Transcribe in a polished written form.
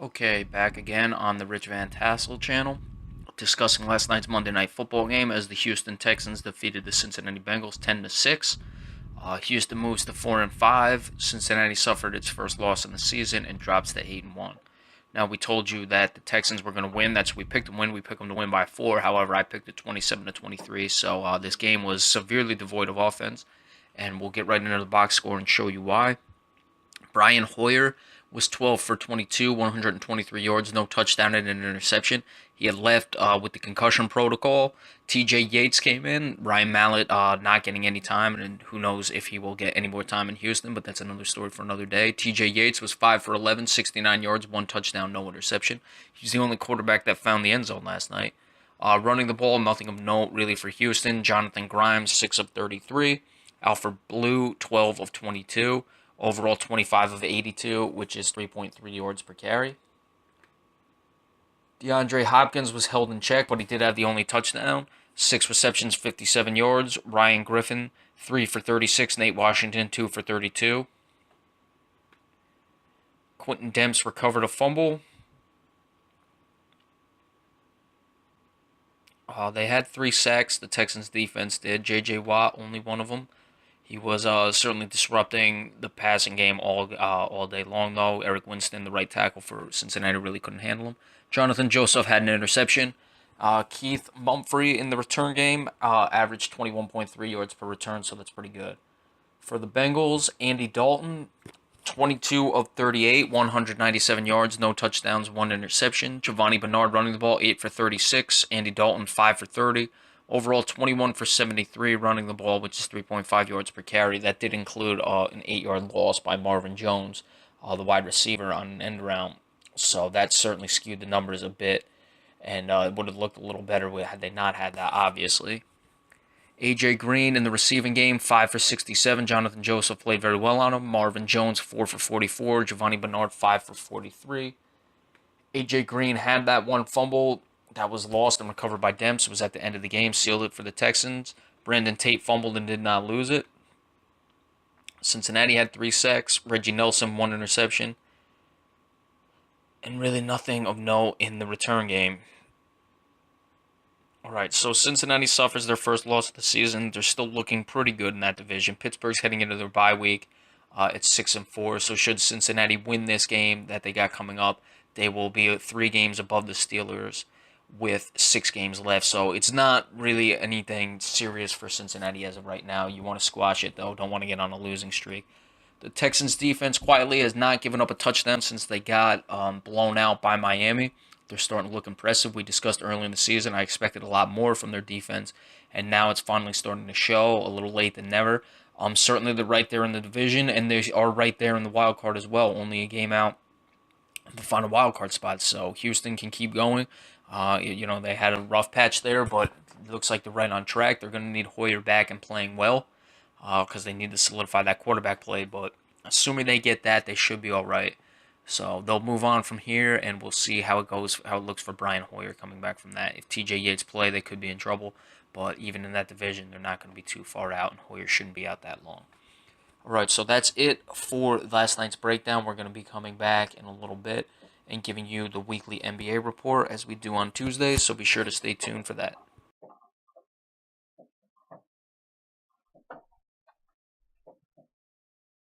Okay, back again on the Rich Van Tassel channel, discussing last night's Monday Night Football game as the Houston Texans defeated the Cincinnati Bengals 10-6. Houston moves to 4-5. Cincinnati suffered its first loss in the season and drops to 8-1. Now we told you that the Texans were going to win. That's we picked them to win. We picked them to win by 4. However, I picked it 27-23. So this game was severely devoid of offense, and we'll get right into the box score and show you why. Brian Hoyer was 12 for 22, 123 yards, no touchdown and an interception. He had left with the concussion protocol. TJ Yates came in. Ryan Mallett not getting any time, and who knows if he will get any more time in Houston, but that's another story for another day. TJ Yates was 5 for 11, 69 yards, 1 touchdown, no interception. He's the only quarterback that found the end zone last night. Running the ball, nothing of note really for Houston. Jonathan Grimes, 6 of 33. Alfred Blue, 12 of 22. Overall, 25 of 82, which is 3.3 yards per carry. DeAndre Hopkins was held in check, but he did have the only touchdown. 6 receptions, 57 yards. Ryan Griffin, 3 for 36. Nate Washington, 2 for 32. Quentin Demps recovered a fumble. They had 3 sacks. The Texans defense did. J.J. Watt, only one of them. He was certainly disrupting the passing game all day long, though. Eric Winston, the right tackle for Cincinnati, really couldn't handle him. Jonathan Joseph had an interception. Keith Mumphrey in the return game averaged 21.3 yards per return, so that's pretty good. For the Bengals, Andy Dalton, 22 of 38, 197 yards, no touchdowns, 1 interception. Giovanni Bernard running the ball, 8 for 36. Andy Dalton, 5 for 30. Overall, 21 for 73 running the ball, which is 3.5 yards per carry. That did include an 8-yard loss by Marvin Jones, the wide receiver, on an end around. So that certainly skewed the numbers a bit, and it would have looked a little better had they not had that, obviously. A.J. Green in the receiving game, 5 for 67. Jonathan Joseph played very well on him. Marvin Jones, 4 for 44. Giovanni Bernard, 5 for 43. A.J. Green had that one fumble that was lost and recovered by Demps. It was at the end of the game, sealed it for the Texans. Brandon Tate fumbled and did not lose it. Cincinnati had 3 sacks. Reggie Nelson, 1 interception. And really nothing of note in the return game. Alright, so Cincinnati suffers their first loss of the season. They're still looking pretty good in that division. Pittsburgh's heading into their bye week. It's 6-4, so should Cincinnati win this game that they got coming up, they will be 3 games above the Steelers with 6 games left. So it's not really anything serious for Cincinnati as of right now. You want to squash it, though. Don't want to get on a losing streak. The Texans defense quietly has not given up a touchdown since they got blown out by Miami. They're starting to look impressive. We discussed earlier in the season, I expected a lot more from their defense, and now it's finally starting to show, a little late than never. Certainly they're right there in the division, and they are right there in the wild card as well. Only a game out of the final wild card spot, so Houston can keep going. They had a rough patch there, but it looks like they're right on track. They're going to need Hoyer back and playing well because they need to solidify that quarterback play, but assuming they get that, they should be all right. So they'll move on from here, and we'll see how it goes, how it looks for Brian Hoyer coming back from that. If TJ Yates play, they could be in trouble, but even in that division, they're not going to be too far out, and Hoyer shouldn't be out that long. All right, so that's it for last night's breakdown. We're going to be coming back in a little bit and giving you the weekly NBA report as we do on Tuesdays, so be sure to stay tuned for that.